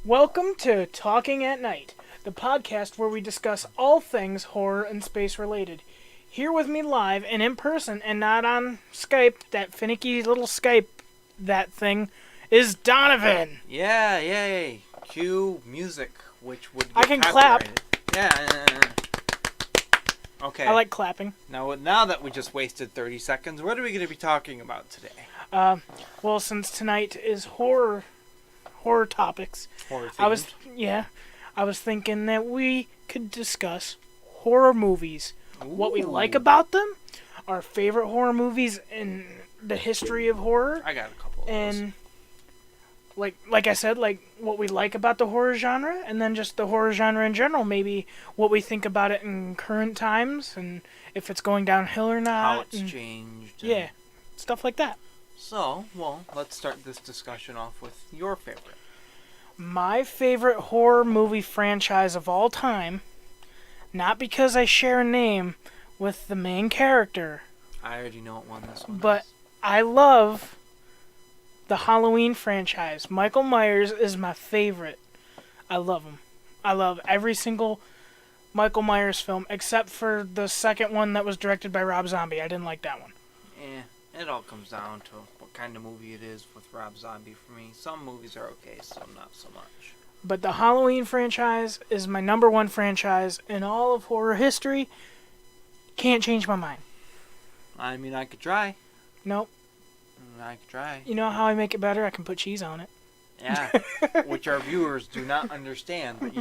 Welcome to Talking at Night, the podcast where we discuss all things horror and space related. Here with me live and in person and not on Skype, that finicky little Skype, that thing, is Donovan. Yeah, yay. Cue music, which would get I can clap. copyrighted. Yeah. Okay. I like clapping. Now that we just wasted 30 seconds, what are we going to be talking about today? Well, since tonight is horror topics, Horror I was thinking that we could discuss horror movies. What we like about them, our favorite horror movies in the history of horror, I got a couple of those. and like I said, like what we like about the horror genre, and then just the horror genre in general. Maybe what we think about it in current times, and if it's going downhill or not. How it's changed. Yeah, stuff like that. So, let's start this discussion off with your favorite. My favorite horror movie franchise of all time, not because I share a name with the main character, I already know what one this one but is. I love the Halloween franchise. Michael Myers is my favorite. I love him. I love every single Michael Myers film except for the second one that was directed by Rob Zombie. I didn't like that one. It all comes down to what kind of movie it is with Rob Zombie for me. Some movies are okay, some not so much. But the Halloween franchise is my number one franchise in all of horror history. Can't change my mind. I mean, I could try. Nope. I could try. You know how I make it better? I can put cheese on it. Yeah, which our viewers do not understand, but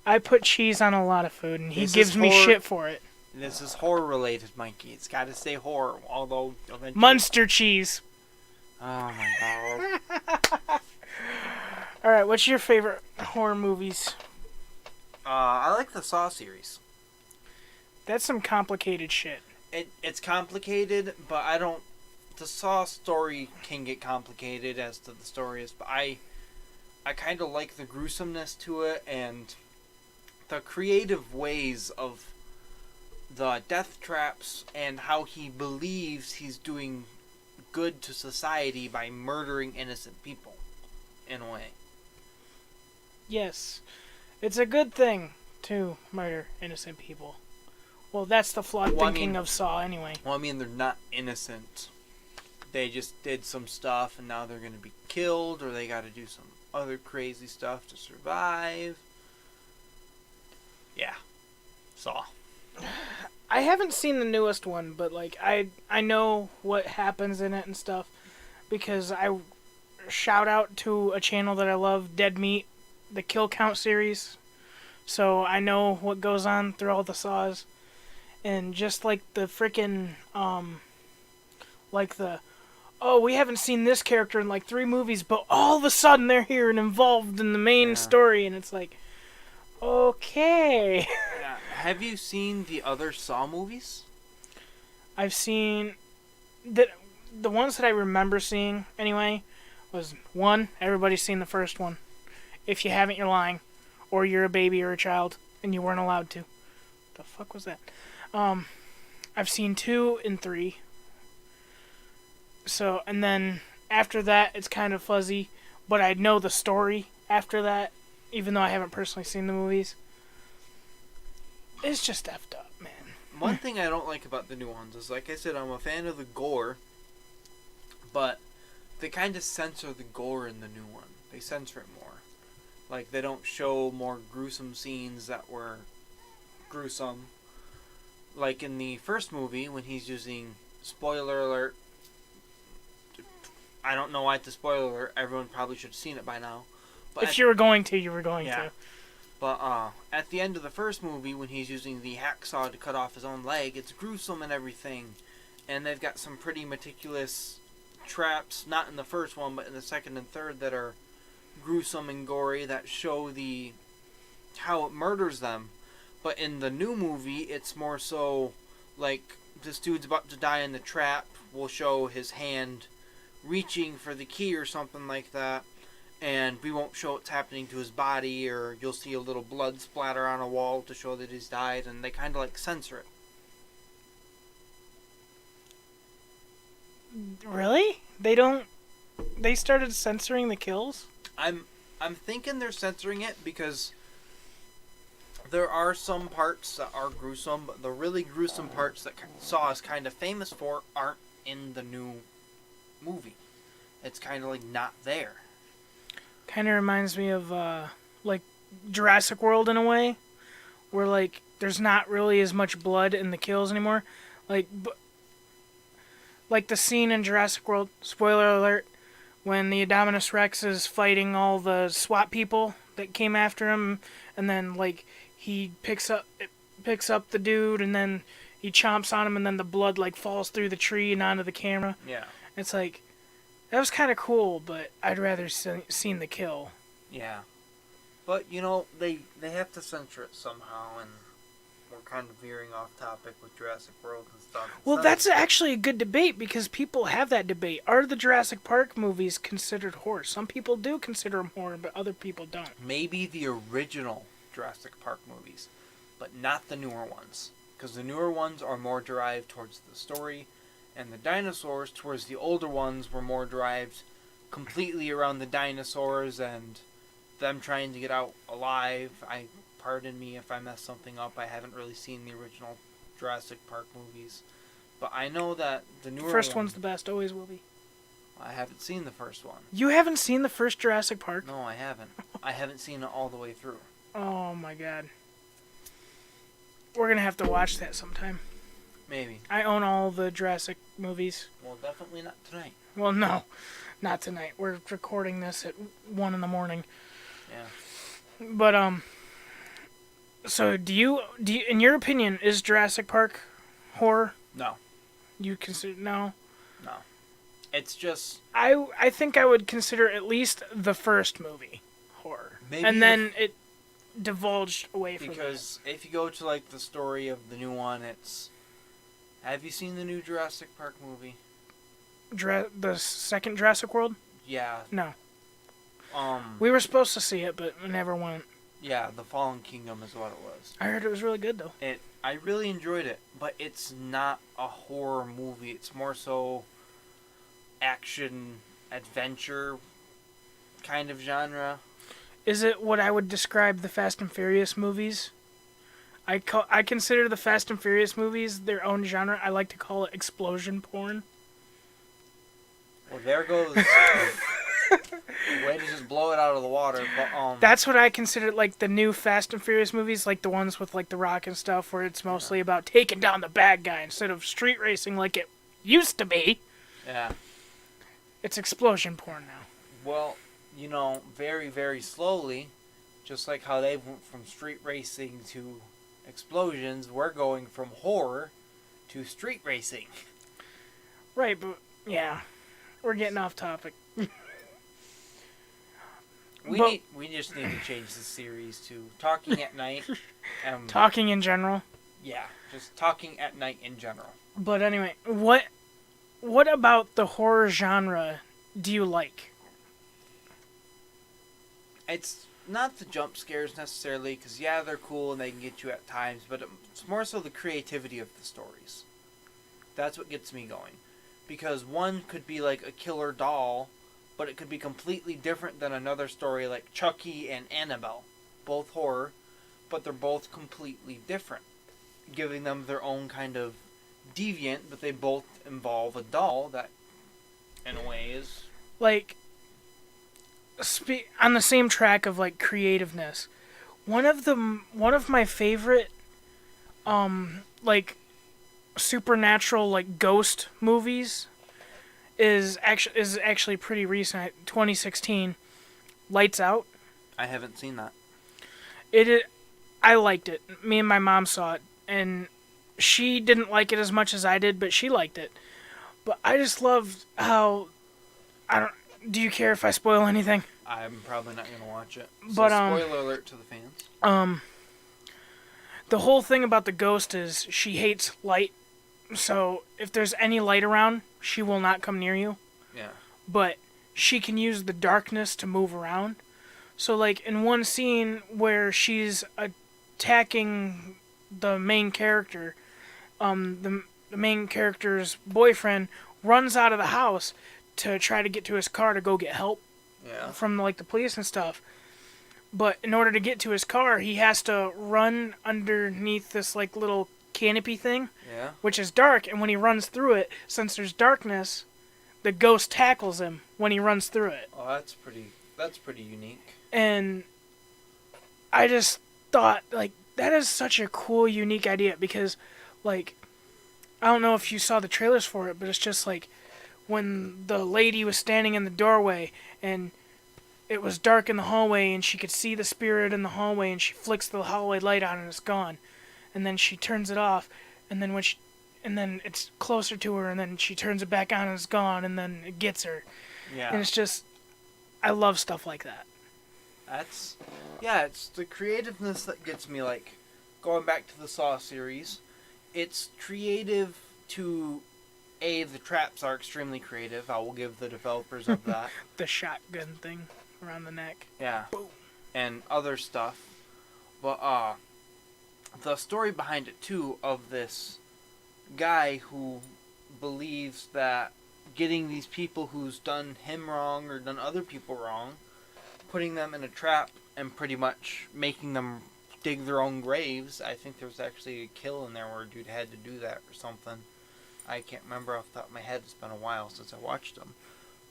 I put cheese on a lot of food, and he This gives is me horror- shit for it. This is horror related, Mikey. It's got to say horror, although eventually... Munster cheese. Oh my god. Alright, what's your favorite horror movies? I like the Saw series. That's some complicated shit. It's complicated, but I don't... The Saw story can get complicated as to the story is, but I kind of like the gruesomeness to it and the creative ways of the death traps and how he believes he's doing good to society by murdering innocent people, in a way. Yes. It's a good thing to murder innocent people. Well, that's the flawed thinking of Saw anyway. Well, I mean, they're not innocent. They just did some stuff and now they're going to be killed, or they got to do some other crazy stuff to survive. Yeah. Saw. I haven't seen the newest one, but like I know what happens in it and stuff because I shout out to a channel that I love, Dead Meat, the Kill Count series. So I know what goes on through all the Saws. And just like the freaking we haven't seen this character in like 3 movies, but all of a sudden they're here and involved in the main story, and it's like, okay. Have you seen the other Saw movies? I've seen the ones that I remember seeing anyway was 1. Everybody's seen the first one. If you haven't, you're lying, or you're a baby or a child and you weren't allowed to. The fuck was that? I've seen 2 and 3. So, and then after that, it's kind of fuzzy, but I know the story after that, even though I haven't personally seen the movies. It's just effed up, man. One thing I don't like about the new ones is, like I said, I'm a fan of the gore, but they kind of censor the gore in the new one. They censor it more. Like, they don't show more gruesome scenes that were gruesome. Like in the first movie, when he's using, spoiler alert, I don't know why it's a spoiler alert, everyone probably should have seen it by now. But If you were going to, you were going to. But at the end of the first movie, when he's using the hacksaw to cut off his own leg, it's gruesome and everything. And they've got some pretty meticulous traps, not in the first one, but in the second and third, that are gruesome and gory, that show how it murders them. But in the new movie, it's more so like this dude's about to die in the trap. We'll show his hand reaching for the key or something like that. And we won't show what's happening to his body, or you'll see a little blood splatter on a wall to show that he's died, and they kind of like censor it. Really? They started censoring the kills? I'm thinking they're censoring it because there are some parts that are gruesome, but the really gruesome parts that Saw is kind of famous for aren't in the new movie. It's kind of like not there. Kind of reminds me of like Jurassic World in a way, where like there's not really as much blood in the kills anymore. Like like the scene in Jurassic World, spoiler alert, when the Indominus Rex is fighting all the SWAT people that came after him, and then like he picks up the dude, and then he chomps on him, and then the blood like falls through the tree and onto the camera. Yeah. It's like that was kind of cool, but I'd rather seen the kill. Yeah. But, you know, they have to censor it somehow, and we're kind of veering off topic with Jurassic World and stuff. Well, that's actually a good debate, because people have that debate. Are the Jurassic Park movies considered horror? Some people do consider them horror, but other people don't. Maybe the original Jurassic Park movies, but not the newer ones. Because the newer ones are more derived towards the story, and the dinosaurs towards the older ones were more derived completely around the dinosaurs and them trying to get out alive. Pardon me if I mess something up. I haven't really seen the original Jurassic Park movies, but I know that the newer First one's the best, always will be. I haven't seen the first one. You haven't seen the first Jurassic Park? No, I haven't. I haven't seen it all the way through. Oh my god. We're gonna have to watch that sometime. Maybe. I own all the Jurassic movies. Well, definitely not tonight. Well, no, not tonight. We're recording this at 1 a.m. Yeah. But so do you in your opinion, is Jurassic Park horror? No. You consider no? No. It's just I think I would consider at least the first movie horror. Maybe and then it divulged away from because if you go to like the story of the new one, it's have you seen the new Jurassic Park movie? The second Jurassic World? Yeah. No. We were supposed to see it, but we never went. Yeah, The Fallen Kingdom is what it was. I heard it was really good though. I really enjoyed it, but it's not a horror movie. It's more so action adventure kind of genre. Is it what I would describe the Fast and Furious movies? I consider the Fast and Furious movies their own genre. I like to call it explosion porn. Well, there goes way to just blow it out of the water. But that's what I consider like the new Fast and Furious movies, like the ones with like The Rock and stuff, where it's mostly about taking down the bad guy instead of street racing like it used to be. Yeah. It's explosion porn now. Well, you know, very, very slowly, just like how they went from street racing to explosions, we're going from horror to street racing. Right, but yeah, we're getting off topic. We just need to change the series to Talking at Night. Talking in general. Yeah, just Talking at Night in general. But anyway, what about the horror genre do you like? It's not the jump scares necessarily, because yeah, they're cool and they can get you at times, but it's more so the creativity of the stories. That's what gets me going. Because one could be like a killer doll, but it could be completely different than another story like Chucky and Annabelle. Both horror, but they're both completely different, giving them their own kind of deviant, but they both involve a doll that, in a way, is... Like, on the same track of, like, creativeness, one of my favorite, like, supernatural, like, ghost movies is actually pretty recent, 2016, Lights Out. I haven't seen that. I liked it. Me and my mom saw it, and she didn't like it as much as I did, but she liked it. But I just loved how... Do you care if I spoil anything? I'm probably not going to watch it. So But, spoiler alert to the fans. The whole thing about the ghost is she hates light. So if there's any light around, she will not come near you. Yeah. But she can use the darkness to move around. So, like, in one scene where she's attacking the main character, the main character's boyfriend runs out of the house to try to get to his car to go get help Yeah. from like the police and stuff. But in order to get to his car, he has to run underneath this like little canopy thing, Yeah. which is dark. And when he runs through it, since there's darkness, the ghost tackles him when he runs through it. Oh, that's pretty unique. And I just thought, like, that is such a cool, unique idea because, like, I don't know if you saw the trailers for it, but it's just like when the lady was standing in the doorway and it was dark in the hallway and she could see the spirit in the hallway and she flicks the hallway light on and it's gone. And then she turns it off and then and then it's closer to her and then she turns it back on and it's gone and then it gets her. Yeah. And it's just, I love stuff like that. It's the creativeness that gets me, like, going back to the Saw series. It's creative to, the traps are extremely creative. I will give the developers of that. The shotgun thing around the neck. Yeah. Boom. And other stuff. But, the story behind it, too, of this guy who believes that getting these people who's done him wrong or done other people wrong, putting them in a trap and pretty much making them dig their own graves. I think there was actually a kill in there where a dude had to do that or something. I can't remember off the top of my head. It's been a while since I watched them.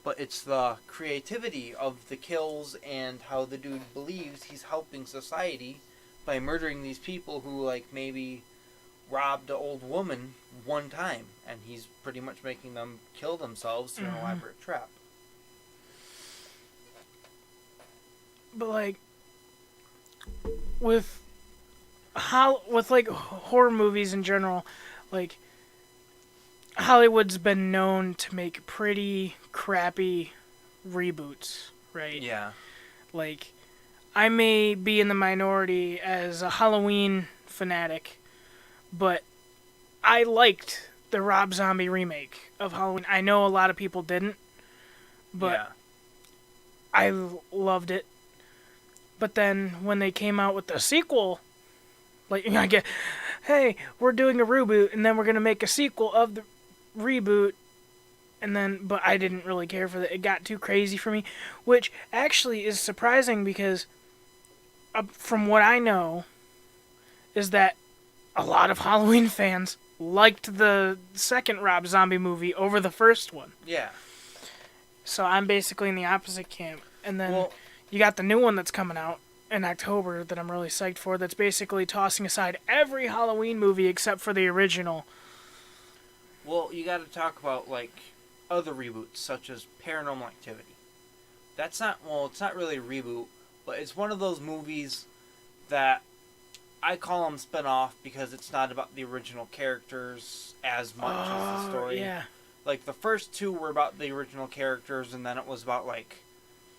But it's the creativity of the kills and how the dude believes he's helping society by murdering these people who, like, maybe robbed an old woman one time. And he's pretty much making them kill themselves through an elaborate trap. But like with like horror movies in general, like Hollywood's been known to make pretty crappy reboots, right? Yeah. Like, I may be in the minority as a Halloween fanatic, but I liked the Rob Zombie remake of Halloween. I know a lot of people didn't, but I loved it. But then when they came out with the sequel, like, I get, hey, we're doing a reboot, and then we're going to make a sequel of the reboot, and then, but I didn't really care for that. It got too crazy for me, which actually is surprising because from what I know is that a lot of Halloween fans liked the second Rob Zombie movie over the first one. Yeah. So I'm basically in the opposite camp. And then you got the new one that's coming out in October that I'm really psyched for, that's basically tossing aside every Halloween movie except for the original. Well, you got to talk about, like, other reboots, such as Paranormal Activity. It's not really a reboot, but it's one of those movies that I call them spin-off because it's not about the original characters as much as the story. Yeah. Like, the first two were about the original characters, and then it was about, like,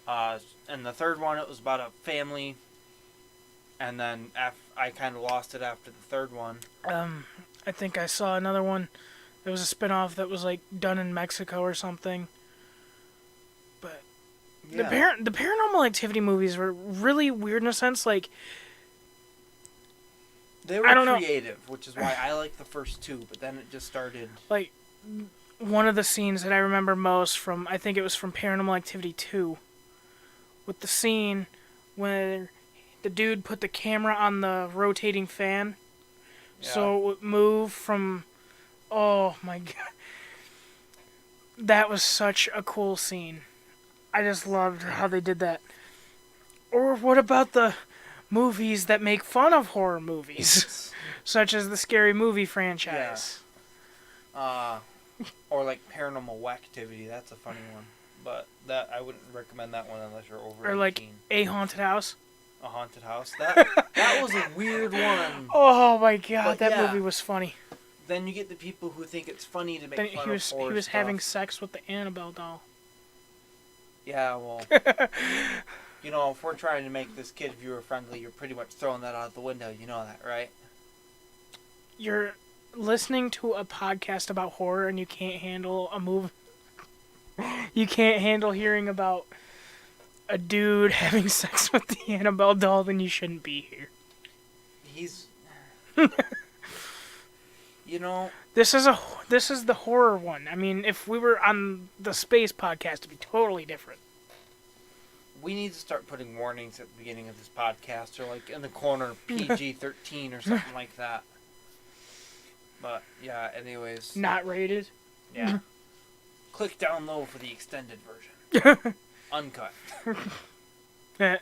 and the third one, it was about a family, and then I kind of lost it after the third one. I think I saw another one. There was a spin-off that was, like, done in Mexico or something. But the Paranormal Activity movies were really weird in a sense, like, they were creative, which is why I like the first two, but then it just started... Like, one of the scenes that I remember most from, I think it was from Paranormal Activity 2, with the scene where the dude put the camera on the rotating fan, so it would move from... Oh, my God. That was such a cool scene. I just loved how they did that. Or what about the movies that make fun of horror movies? Such as the Scary Movie franchise. Yeah. Or like Paranormal Activity. That's a funny one. But that I wouldn't recommend that one unless you're over 18. Or like A Haunted House. A Haunted House. That was a weird one. Oh, my God. But that movie was funny. Then you get the people who think it's funny to make fun of horror stuff. He was having sex with the Annabelle doll. Yeah, well, you know, if we're trying to make this kid viewer friendly, you're pretty much throwing that out the window. You know that, right? You're listening to a podcast about horror and you can't handle a movie. You can't handle hearing about a dude having sex with the Annabelle doll, then you shouldn't be here. You know, this is the horror one. I mean, if we were on the space podcast, it'd be totally different. We need to start putting warnings at the beginning of this podcast, or like in the corner PG-13 or something like that. But yeah, anyways. Not rated. Yeah. Click down low for the extended version. Uncut. But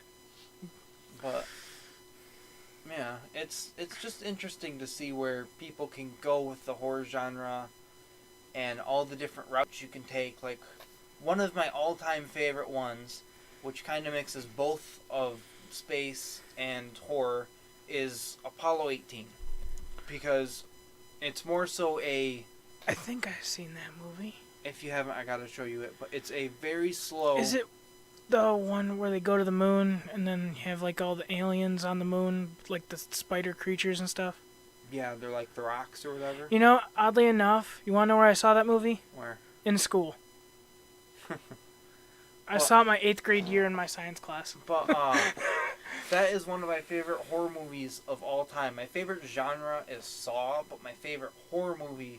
yeah, it's just interesting to see where people can go with the horror genre and all the different routes you can take. Like, one of my all-time favorite ones, which kind of mixes both of space and horror, is Apollo 18. Because it's more so a... I think I've seen that movie. If you haven't, I gotta show you it. But it's a very slow... Is it the one where they go to the moon and then you have like all the aliens on the moon, like the spider creatures and stuff? Yeah, they're like the rocks or whatever. You know, oddly enough, you want to know where I saw that movie? Where? In school. I saw it my 8th grade year in my science class. But that is one of my favorite horror movies of all time. My favorite genre is Saw, but my favorite horror movie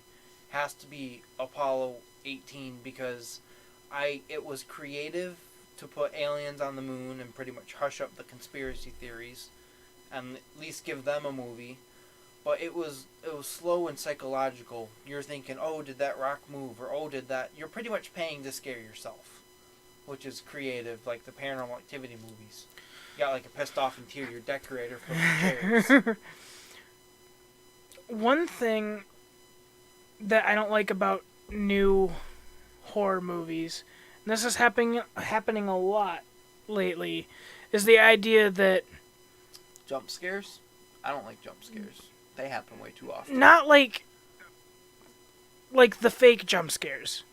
has to be Apollo 18 because it was creative to put aliens on the moon and pretty much hush up the conspiracy theories and at least give them a movie. But it was slow and psychological. You're thinking, oh, did that rock move? Or, oh, did that... You're pretty much paying to scare yourself, which is creative, like the Paranormal Activity movies. You got like a pissed off interior decorator for the chairs. One thing that I don't like about new horror movies, and this is happening a lot lately, is the idea that... Jump scares? I don't like jump scares. They happen way too often. Not like the fake jump scares.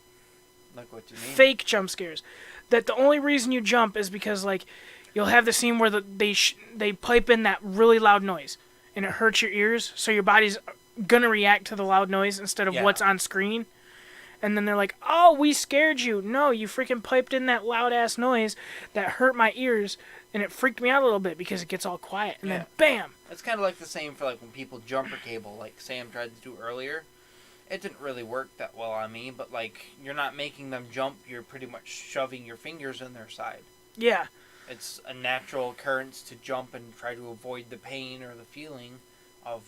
Like what you mean? Fake jump scares. That the only reason you jump is because like you'll have the scene where they pipe in that really loud noise and it hurts your ears, so your body's gonna react to the loud noise instead of what's on screen. And then they're like, "Oh, we scared you." No, you freaking piped in that loud ass noise that hurt my ears, and it freaked me out a little bit because it gets all quiet, and then bam. It's kind of like the same for like when people jumper cable, like Sam tried to do earlier. It didn't really work that well on me, but like you're not making them jump; you're pretty much shoving your fingers in their side. Yeah. It's a natural occurrence to jump and try to avoid the pain or the feeling of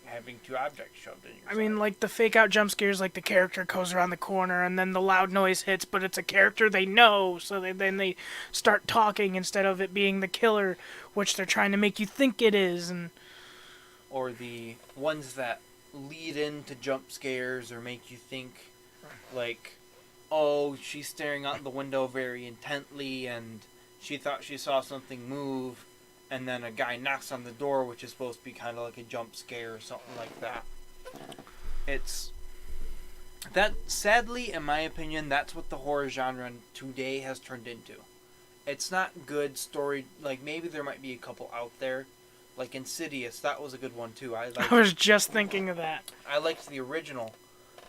having two objects shoved in your side. I mean, like the fake out jump scares, like the character goes around the corner and then the loud noise hits, but it's a character they know, so then they start talking instead of it being the killer, which they're trying to make you think it is. Or the ones that lead into jump scares or make you think, like, oh, she's staring out the window very intently and she thought she saw something move, and then a guy knocks on the door, which is supposed to be kind of like a jump scare or something like that. Sadly, in my opinion, that's what the horror genre today has turned into. It's not good story, like maybe there might be a couple out there, like Insidious, that was a good one too. I was just thinking of that. I liked the original,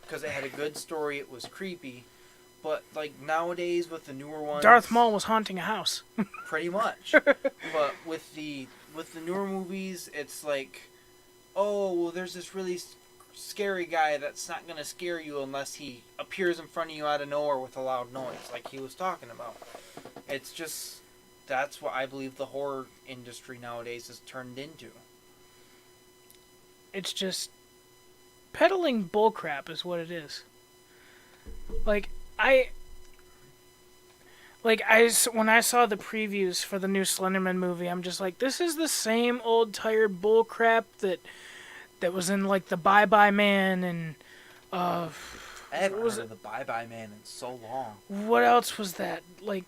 because it had a good story, it was creepy, but like nowadays with the newer ones... Darth Maul was haunting a house. Pretty much. But with the newer movies, it's like, oh, well, there's this really scary guy that's not going to scare you unless he appears in front of you out of nowhere with a loud noise, like he was talking about. It's just, that's what I believe the horror industry nowadays has turned into. It's just peddling bullcrap is what it is. When I saw the previews for the new Slenderman movie, I'm just like, this is the same old tired bullcrap that was in like the Bye Bye Man and I haven't heard of the Bye Bye Man in so long. What else was that? Like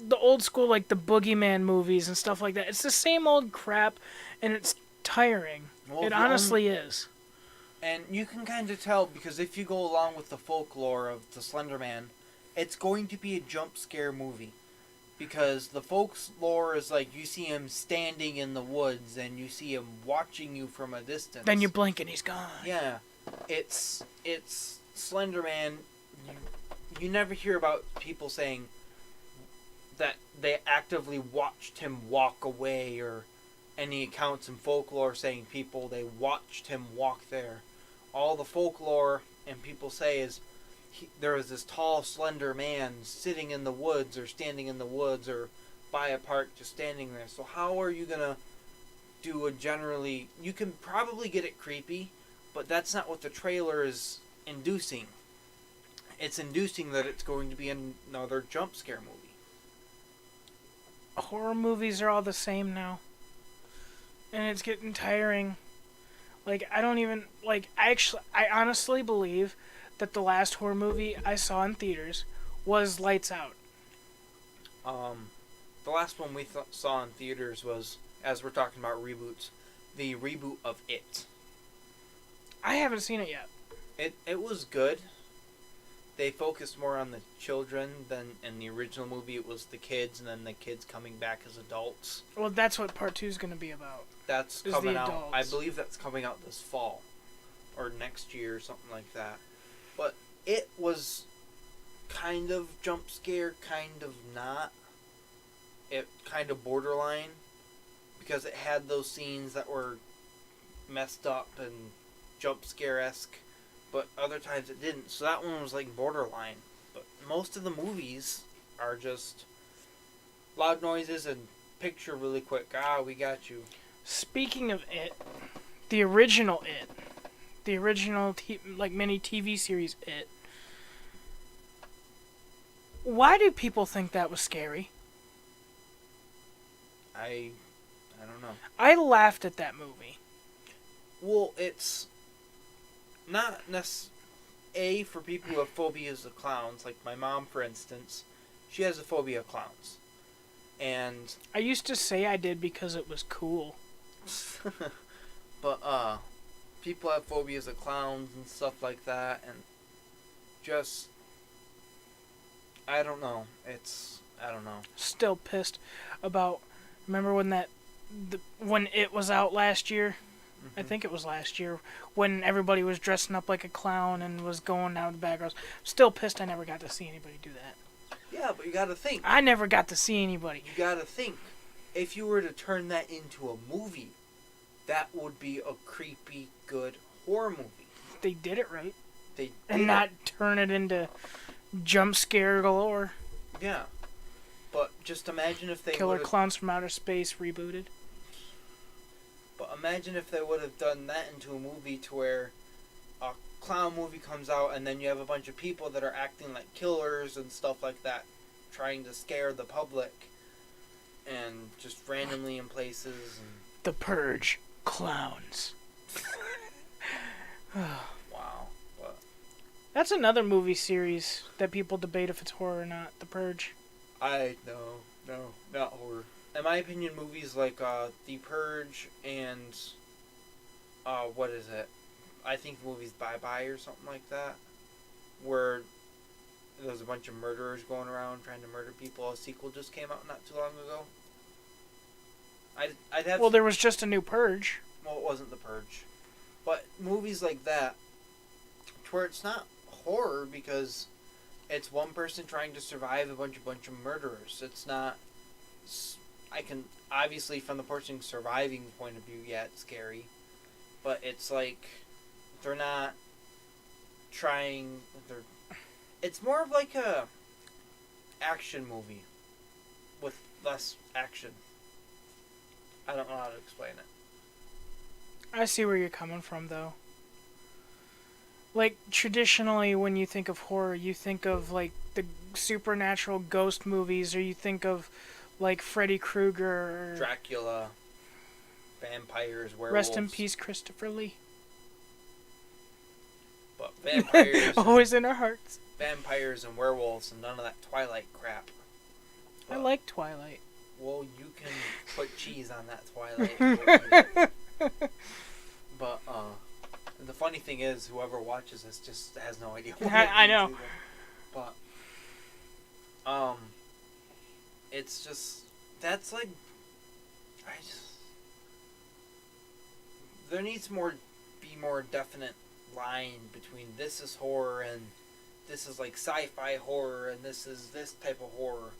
the old school, like the Boogeyman movies and stuff like that. It's the same old crap, and it's tiring. Well, it honestly is. And you can kind of tell, because if you go along with the folklore of the Slender Man, it's going to be a jump scare movie. Because the folklore is like, you see him standing in the woods, and you see him watching you from a distance. Then you blink and he's gone. Yeah. It's Slender Man. You never hear about people saying that they actively watched him walk away, or any accounts in folklore saying they watched him walk there. All the folklore and people say is there was this tall, slender man sitting in the woods or standing in the woods or by a park just standing there. So how are you going to do a generally... You can probably get it creepy, but that's not what the trailer is inducing. It's inducing that it's going to be another jump scare movie. Horror movies are all the same now. And it's getting tiring. Like, I don't even... Like, I honestly believe that the last horror movie I saw in theaters was Lights Out. The last one we saw in theaters was, as we're talking about reboots, the reboot of It. I haven't seen it yet. It was good. They focused more on the children than in the original movie. It was the kids, and then the kids coming back as adults. Well, that's what part 2 is going to be about. That's coming out. I believe that's coming out this fall. Or next year, or something like that. But it was kind of jump scare, kind of not. It kind of borderline. Because it had those scenes that were messed up and jump scare-esque. But other times it didn't. So that one was like borderline. But most of the movies are just loud noises and picture really quick. We got you. Speaking of It, the original It, the original mini TV series It, why do people think that was scary? I don't know. I laughed at that movie. Well, it's not necessarily for people who have phobias of clowns. Like my mom, for instance, she has a phobia of clowns. And I used to say I did because it was cool. But people have phobias of clowns and stuff like that, and just I don't know. I don't know. Still pissed about. Remember when when It was out last year? Mm-hmm. I think it was last year when everybody was dressing up like a clown and was going down the back rows. Still pissed I never got to see anybody do that. Yeah, but you got to think. I never got to see anybody. You got to think. If you were to turn that into a movie, that would be a creepy, good horror movie. They did it right. And not turn it into jump scare galore. Yeah. But just imagine if they Killer Clowns from Outer Space rebooted. But imagine if they would have done that into a movie to where a clown movie comes out and then you have a bunch of people that are acting like killers and stuff like that, trying to scare the public and just randomly in places. And The Purge. Clowns. Wow. But that's another movie series that people debate if it's horror or not. The Purge. No, not horror. In my opinion, movies like The Purge and what is it? I think the movie's Bye Bye or something like that, where there's a bunch of murderers going around trying to murder people. A sequel just came out not too long ago. I'd have. Well, there was just a new Purge. Well, it wasn't The Purge, but movies like that, to where it's not horror because it's one person trying to survive a bunch of murderers. It's not. I can obviously from the person surviving point of view, yeah, it's scary, but it's like they're not trying. It's more of like a action movie with less action. I don't know how to explain it. I see where you're coming from, though. Like, traditionally, when you think of horror, you think of, like, the supernatural ghost movies, or you think of, like, Freddy Krueger. Dracula. Vampires, werewolves. Rest in peace, Christopher Lee. But vampires... Always in our hearts. Vampires and werewolves and none of that Twilight crap. But, I like Twilight. Well, you can put cheese on that Twilight. But, the funny thing is, whoever watches this just has no idea what I know. Either. But, it's just, that's like, there needs be more definite line between this is horror and this is like sci-fi horror and this is this type of horror.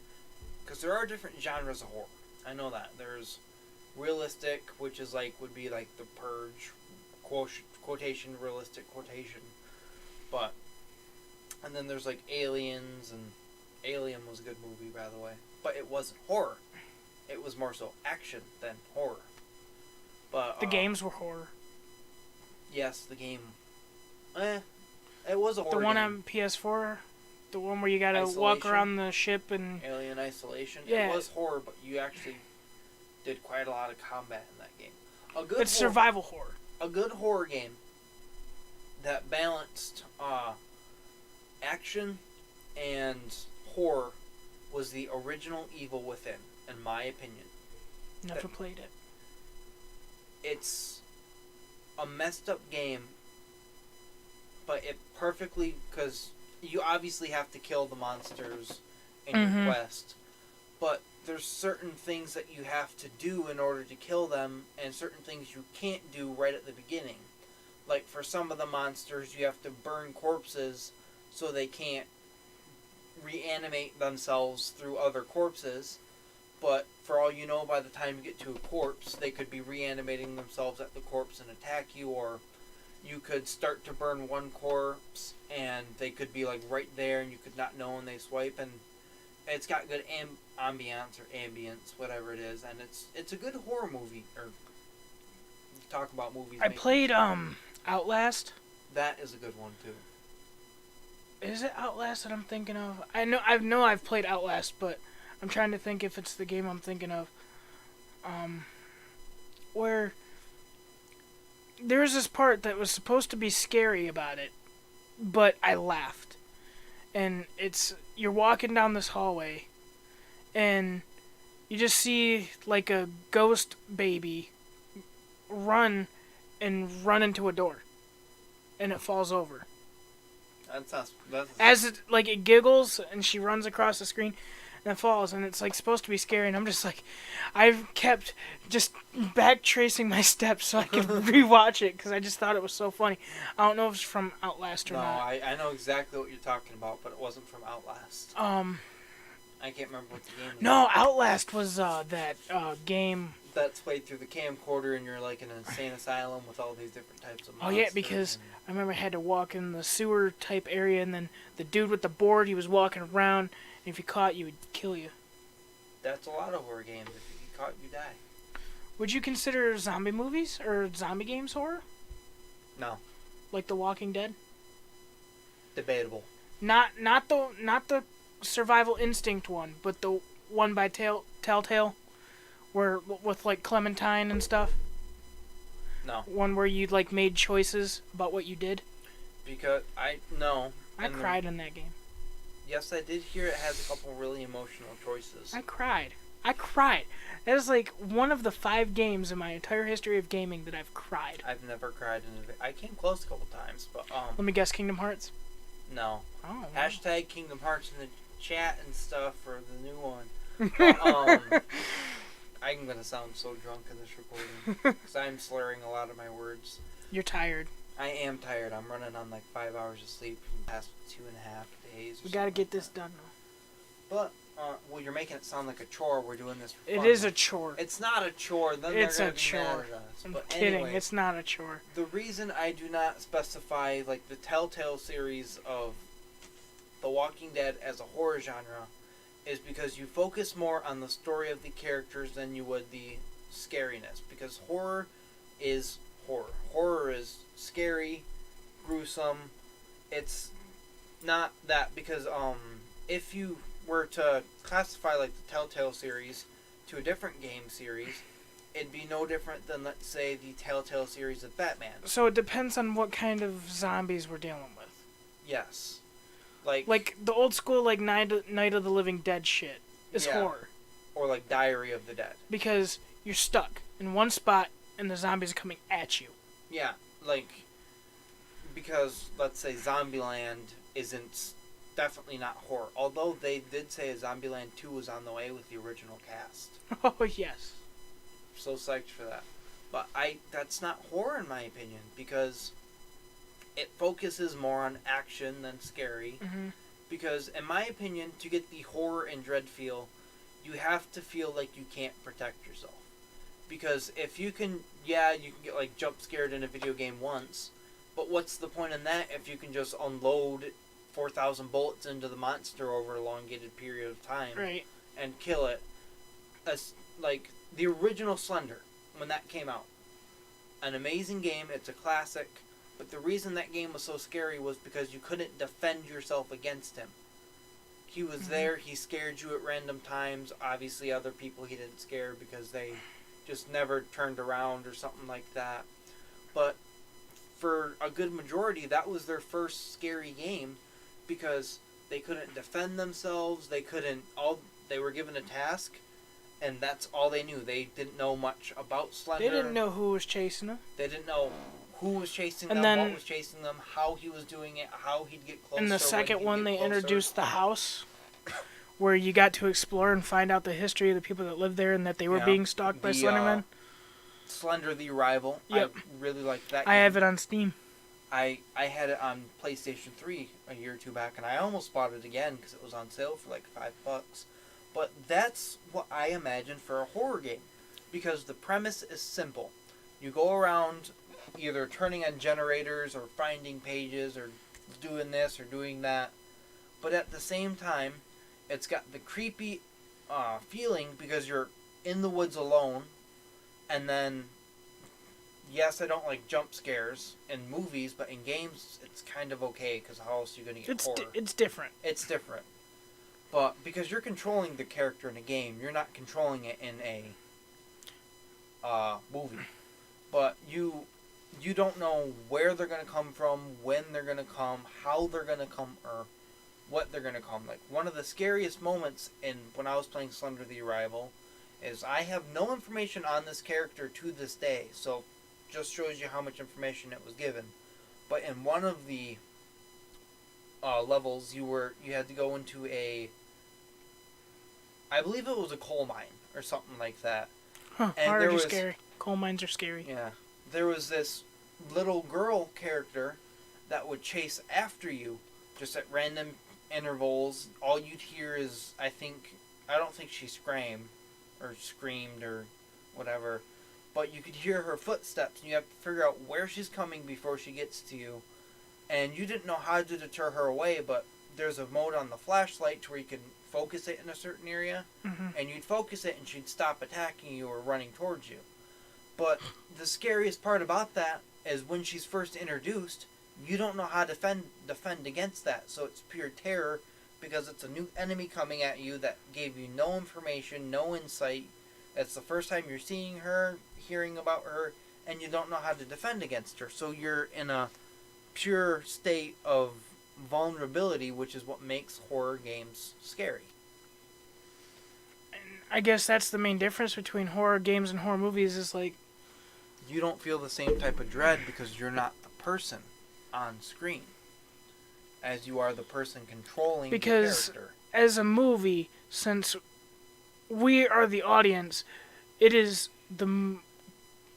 Because there are different genres of horror. I know that. There's realistic, which is like, would be like The Purge, quotation, realistic quotation. But And then there's like Aliens, and Alien was a good movie, by the way. But it wasn't horror. It was more so action than horror. But The games were horror. yes, the game. It was a horror The one game. on PS4, the one where you gotta walk around the ship and Alien Isolation. Yeah. It was horror, but you actually did quite a lot of combat in that game. It's survival horror. A good horror game that balanced action and horror was the original Evil Within, in my opinion. Never played it. It's a messed up game, but it perfectly, because you obviously have to kill the monsters in your quest, but there's certain things that you have to do in order to kill them, and certain things you can't do right at the beginning. Like, for some of the monsters, you have to burn corpses so they can't reanimate themselves through other corpses. But for all you know, by the time you get to a corpse, they could be reanimating themselves at the corpse and attack you, or you could start to burn one corpse and they could be like right there and you could not know when they swipe. And it's got good ambiance or ambience, whatever it is, and it's a good horror movie. Or talk about movies. I played Outlast. That is a good one too. Is it Outlast that I'm thinking of? I know I've played Outlast, but I'm trying to think if it's the game I'm thinking of. Where there was this part that was supposed to be scary about it, but I laughed. And you're walking down this hallway, and you just see like a ghost baby run into a door, and it falls over. That's As it giggles and she runs across the screen and it falls, and it's like supposed to be scary, and I'm just like, I've kept just back tracing my steps so I can rewatch it because I just thought it was so funny. I don't know if it's from Outlast or not. No, I know exactly what you're talking about, but it wasn't from Outlast. I can't remember what the game was. No, Outlast was that game That's played through the camcorder, and you're like in an insane asylum with all these different types of monsters. Oh yeah, because I remember I had to walk in the sewer type area, and then the dude with the board, he was walking around, and if you caught you, would kill you. That's a lot of horror games. If you get caught, you die. Would you consider zombie movies or zombie games horror? No. Like The Walking Dead? Debatable. Not the Survival Instinct one, but the one by Telltale, where with like Clementine and stuff. No. One where you like made choices about what you did. Because I cried in that game. Yes, I did hear it has a couple really emotional choices. I cried. That is like one of the 5 games in my entire history of gaming that I've cried. I've never cried I came close a couple times, but Let me guess, Kingdom Hearts. No. Oh. Wow. Hashtag Kingdom Hearts in the chat and stuff for the new one. But, I'm gonna sound so drunk in this recording because I'm slurring a lot of my words. You're tired. I am tired. I'm running on like 5 hours of sleep for the past 2.5 days. We gotta get this done though. But well, you're making it sound like a chore. We're doing this for It fun. is a chore. It's not a chore. Then It's they're a gonna be chore. mad at us. I'm But kidding. anyway, It's not a chore. the reason I do not specify like the Telltale series of The Walking Dead as a horror genre is because you focus more on the story of the characters than you would the scariness. Because horror is horror. Horror is scary, gruesome. It's not that because if you were to classify like the Telltale series to a different game series, it'd be no different than, let's say, the Telltale series of Batman. So it depends on what kind of zombies we're dealing with. Yes. Like the old school like Night of the Living Dead shit is Yeah. horror. Or like Diary of the Dead. Because you're stuck in one spot and the zombies are coming at you. Yeah, like, because, let's say, Zombieland isn't, definitely not horror. Although they did say Zombieland 2 was on the way with the original cast. Oh, yes. So psyched for that. But that's not horror in my opinion, because it focuses more on action than scary. Mm-hmm. Because, in my opinion, to get the horror and dread feel, you have to feel like you can't protect yourself. Because if you can, you can get like jump scared in a video game once, but what's the point in that if you can just unload 4,000 bullets into the monster over a elongated period of time. Right. And kill it. As, like, the original Slender, when that came out. An amazing game, it's a classic, but the reason that game was so scary was because you couldn't defend yourself against him. He was there, he scared you at random times. Obviously, other people he didn't scare because they just never turned around or something like that. But for a good majority, that was their first scary game because they couldn't defend themselves. They were given a task, and that's all they knew. They didn't know much about Slender. They didn't know who was chasing them. They didn't know who was chasing them, what was chasing them, how he was doing it, how he'd get closer. In the second one, they introduced the house, where you got to explore and find out the history of the people that lived there and that they were being stalked by Slenderman. Slender the Arrival. Yep. I really liked that game. I have it on Steam. I had it on PlayStation 3 a year or two back, and I almost bought it again because it was on sale for like $5. But that's what I imagine for a horror game, because the premise is simple. You go around either turning on generators or finding pages or doing this or doing that, but at the same time, it's got the creepy feeling because you're in the woods alone, and then, yes, I don't like jump scares in movies, but in games, it's kind of okay, because how else are you going to get horror? It's different. It's different. But because you're controlling the character in a game, you're not controlling it in a movie. But you don't know where they're going to come from, when they're going to come, how they're going to come, or what they're going to come. Like, one of the scariest moments when I was playing Slender the Arrival is I have no information on this character to this day, so just shows you how much information it was given. But in one of the levels, you had to go into I believe it was a coal mine or something like that. Huh, and already scary. Coal mines are scary. Yeah. There was this little girl character that would chase after you just at random intervals. All you'd hear is, I don't think she screamed or whatever, but you could hear her footsteps, and you have to figure out where she's coming before she gets to you. And you didn't know how to deter her away, but there's a mode on the flashlight to where you can focus it in a certain area, and you'd focus it and she'd stop attacking you or running towards you. But the scariest part about that is when she's first introduced, you don't know how to defend against that, so it's pure terror because it's a new enemy coming at you that gave you no information, no insight. It's the first time you're seeing her, hearing about her, and you don't know how to defend against her, so you're in a pure state of vulnerability, which is what makes horror games scary. And I guess that's the main difference between horror games and horror movies is like, you don't feel the same type of dread because you're not the person on screen as you are the person controlling the character. As a movie, since we are the audience, it is the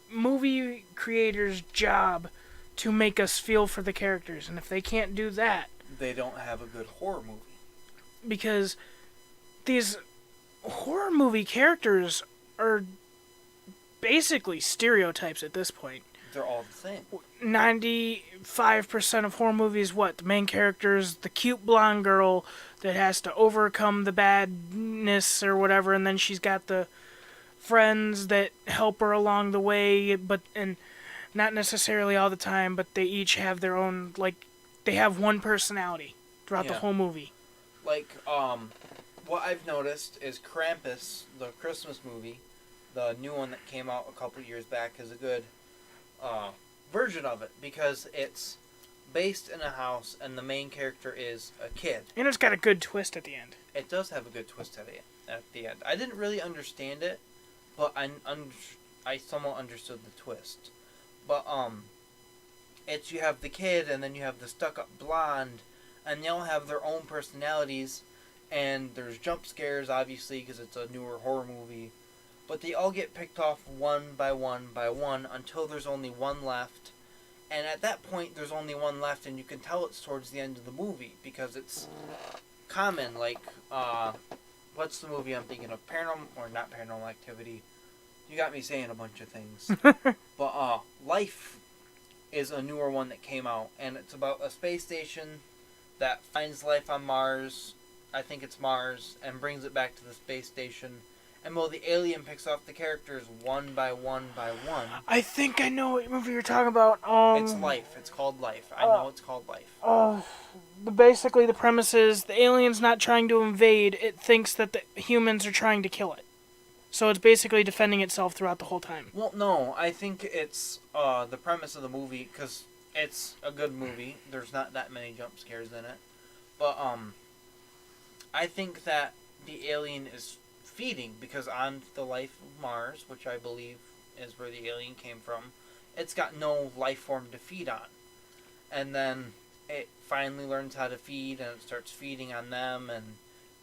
movie creator's job to make us feel for the characters, and if they can't do that, they don't have a good horror movie. Because these horror movie characters are basically stereotypes at this point. They're all the same. 95% of horror movies, the main character is the cute blonde girl that has to overcome the badness or whatever, and then she's got the friends that help her along the way, and not necessarily all the time, but they each have their own, they have one personality throughout the whole movie. What I've noticed is Krampus, the Christmas movie, the new one that came out a couple years back, is a good version of it because it's based in a house and the main character is a kid. And it's got a good twist at the end. It does have a good twist at the end. I didn't really understand it, but I somewhat understood the twist. But you have the kid and then you have the stuck-up blonde, and they all have their own personalities, and there's jump scares, obviously, because it's a newer horror movie. But they all get picked off one by one by one until there's only one left. And at that point, there's only one left, and you can tell it's towards the end of the movie because it's common. What's the movie I'm thinking of? Not Paranormal Activity. You got me saying a bunch of things. But Life is a newer one that came out, and it's about a space station that finds life on Mars. I think it's Mars, and brings it back to the space station. And the alien picks off the characters one by one by one. I think I know what movie you're talking about. It's Life. It's called Life. I know it's called Life. Basically, the premise is the alien's not trying to invade. It thinks that the humans are trying to kill it. So it's basically defending itself throughout the whole time. Well, no. I think it's the premise of the movie, because it's a good movie. There's not that many jump scares in it. But, I think that the alien is feeding, because on the life of Mars, which I believe is where the alien came from, it's got no life form to feed on. And then it finally learns how to feed, and it starts feeding on them, and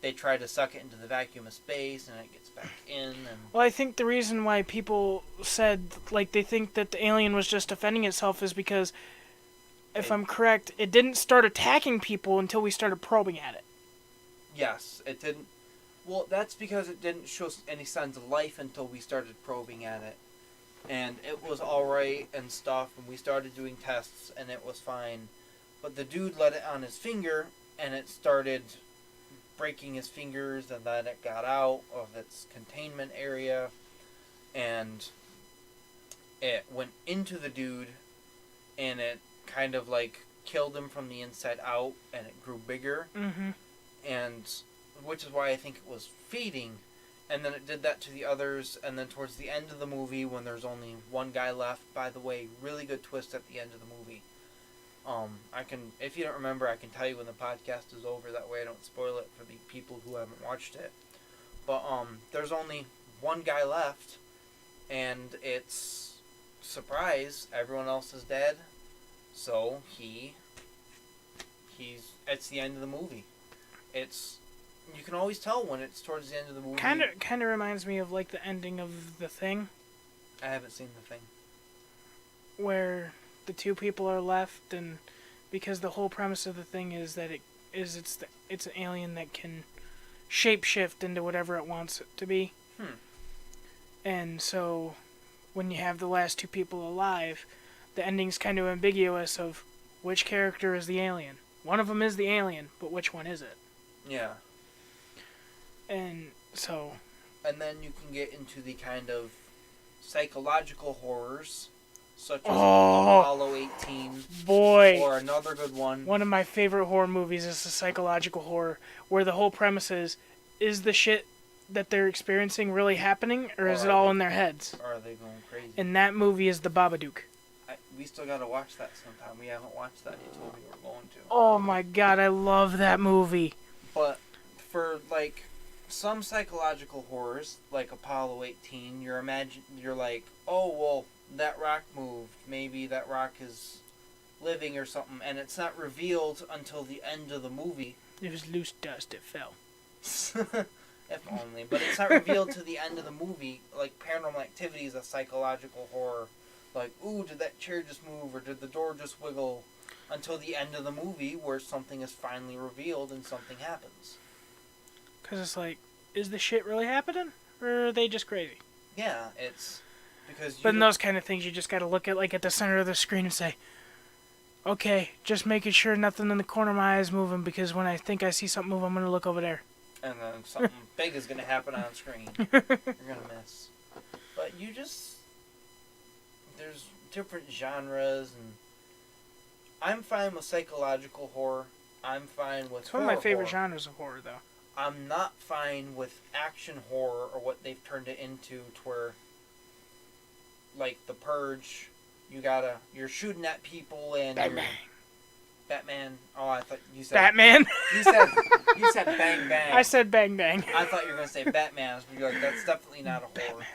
they try to suck it into the vacuum of space, and it gets back in. And Well, I think the reason why people said, like, they think that the alien was just defending itself is because, if I'm correct, it didn't start attacking people until we started probing at it. Yes, it didn't. Well, that's because it didn't show any signs of life until we started probing at it. And it was alright and stuff, and we started doing tests, and it was fine. But the dude let it on his finger, and it started breaking his fingers, and then it got out of its containment area, and it went into the dude, and it kind of like killed him from the inside out, and it grew bigger. Mm-hmm. And which is why I think it was feeding. And then it did that to the others, and then towards the end of the movie, when there's only one guy left, by the way, really good twist at the end of the movie. I can, if you don't remember, I can tell you when the podcast is over, that way I don't spoil it for the people who haven't watched it. But, there's only one guy left, and it's, surprise, everyone else is dead, so it's the end of the movie. You can always tell when it's towards the end of the movie. Kind of reminds me of, like, the ending of The Thing. I haven't seen The Thing. Where the two people are left, and because the whole premise of The Thing is that it's an alien that can shapeshift into whatever it wants it to be. And so, when you have the last two people alive, the ending's kind of ambiguous of which character is the alien. One of them is the alien, but which one is it? Yeah. And so... And then you can get into the kind of psychological horrors, such as Apollo 18. Boy! Or another good one. One of my favorite horror movies is a psychological horror, where the whole premise is the shit that they're experiencing really happening, or is it all in their heads? Or are they going crazy? And that movie is The Babadook. We still gotta watch that sometime. We haven't watched that. You told me we were going to. Oh my god, I love that movie. But for, like, some psychological horrors, like Apollo 18, you're like, oh, well, that rock moved. Maybe that rock is living or something. And it's not revealed until the end of the movie. It was loose dust, it fell. If only. But it's not revealed to the end of the movie. Like, Paranormal Activity is a psychological horror. Like, ooh, did that chair just move, or did the door just wiggle? Until the end of the movie, where something is finally revealed and something happens. Because it's like, is the shit really happening? Or are they just crazy? Yeah, it's... because. But in those kind of things, you just gotta look at, like, at the center of the screen and say, okay, just making sure nothing in the corner of my eye is moving, because when I think I see something move, I'm gonna look over there. And then something big is gonna happen on screen. You're gonna miss. But you just... There's different genres, and I'm fine with psychological horror. I'm fine with It's one of my favorite genres of horror, though. I'm not fine with action horror, or what they've turned it into, to where, like, The Purge, you're shooting at people and Batman. Oh, I thought you said Batman. You said bang bang. I said bang bang. I thought you were gonna say Batman. You're like, that's definitely not a horror. Batman.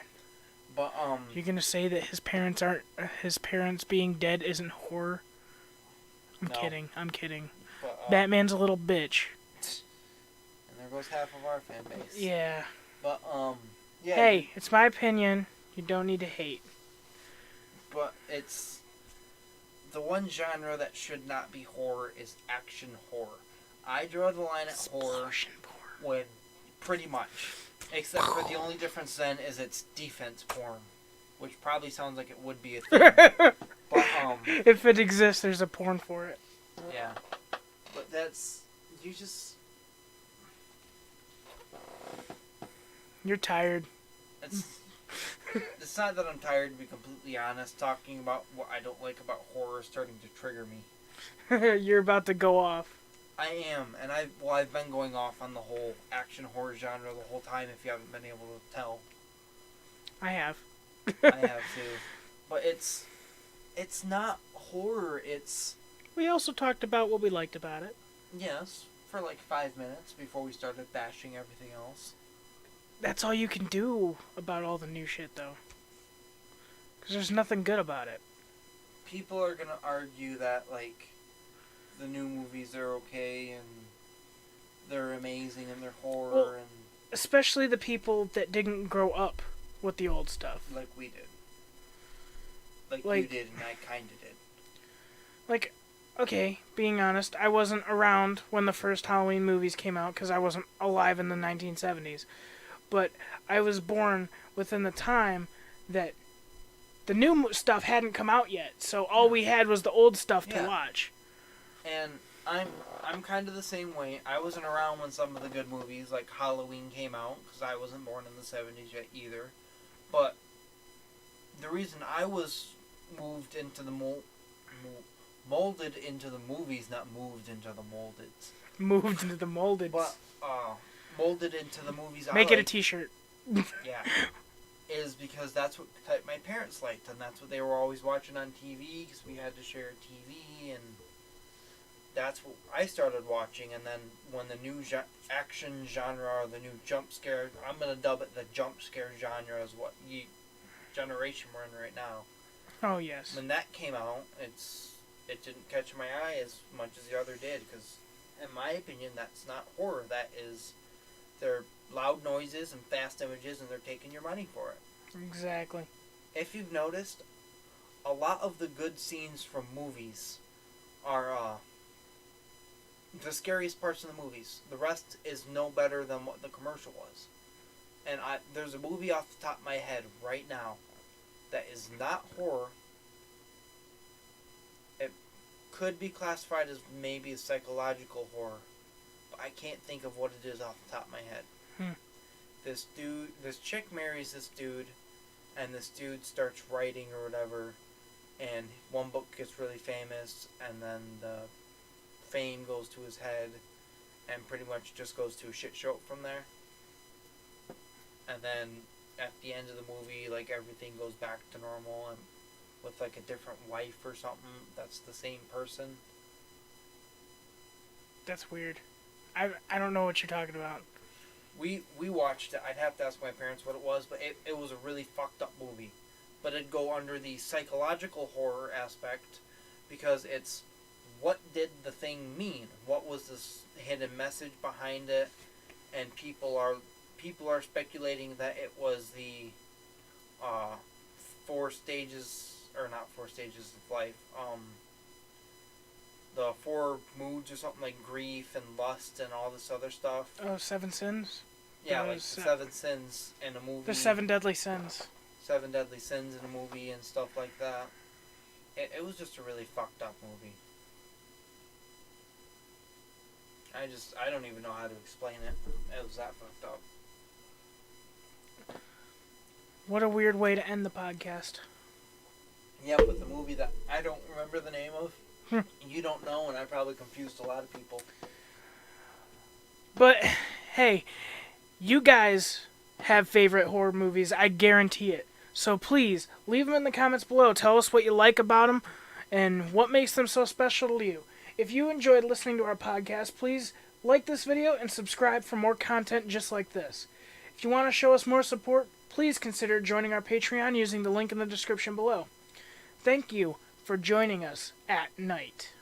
But You're gonna say that his parents being dead isn't horror? I'm kidding. But, Batman's a little bitch. And there goes half of our fan base. Yeah. But yeah. Hey, it's my opinion. You don't need to hate. But it's the one genre that should not be horror is action horror. I draw the line at horror when pretty much. Except for the only difference then is it's defense porn, which probably sounds like it would be a thing. But if it exists, there's a porn for it. Yeah. But that's you just. You're tired. It's not that I'm tired, to be completely honest. Talking about what I don't like about horror is starting to trigger me. You're about to go off. I am, and I've been going off on the whole action horror genre the whole time. If you haven't been able to tell, I have. I have too. But it's not horror. It's We also talked about what we liked about it. yes, for like 5 minutes before we started bashing everything else. That's all you can do about all the new shit, though. Because there's nothing good about it. People are gonna argue that like the new movies are okay and they're amazing and they're horror Well, and especially the people that didn't grow up with the old stuff. like we did. Like you did and I kinda did. Like, okay, being honest, I wasn't around when the first Halloween movies came out because I wasn't alive in the 1970s. But I was born within the time that the new stuff hadn't come out yet, so all we had was the old stuff to watch. And I'm kind of the same way. I wasn't around when some of the good movies like Halloween came out because I wasn't born in the 70s yet either. But the reason I was moved into the molded into the movies, not moved into the molded. Moved into the molded. But molded into the movies. Make it a T-shirt. Yeah. Is because that's what type my parents liked, and that's what they were always watching on TV because we had to share a TV, and that's what I started watching. And then when the new action genre or the new jump scare, I'm gonna dub it the jump scare genre, is what generation we're in right now. Oh yes. When that came out, it didn't catch my eye as much as the other did because, in my opinion, that's not horror. That is, they're loud noises and fast images, and they're taking your money for it. Exactly. If you've noticed, a lot of the good scenes from movies are the scariest parts of the movies. The rest is no better than what the commercial was. And there's a movie off the top of my head right now that is not horror. It could be classified as maybe a psychological horror, but I can't think of what it is off the top of my head. This chick marries this dude, and this dude starts writing or whatever, and one book gets really famous, and then the fame goes to his head, and pretty much just goes to a shit show from there. And then at the end of the movie, like, everything goes back to normal, and with like a different wife or something that's the same person. That's weird. I don't know what you're talking about. We watched it. I'd have to ask my parents what it was, but it was a really fucked up movie. But it'd go under the psychological horror aspect because it's what did the thing mean? What was this hidden message behind it? And people are speculating that it was the 4 stages, or not 4 stages of life. The 4 moods or something, like grief and lust and all this other stuff. Oh, 7 sins? Yeah, like 7 sins in a movie. The 7 deadly sins. 7 deadly sins in a movie and stuff like that. It was just a really fucked up movie. I don't even know how to explain it. It was that fucked up. What a weird way to end the podcast. Yeah, with a movie that I don't remember the name of. You don't know, and I probably confused a lot of people. But, hey, you guys have favorite horror movies, I guarantee it. So please, leave them in the comments below. Tell us what you like about them and what makes them so special to you. If you enjoyed listening to our podcast, please like this video and subscribe for more content just like this. If you want to show us more support, please consider joining our Patreon using the link in the description below. Thank you for joining us at night.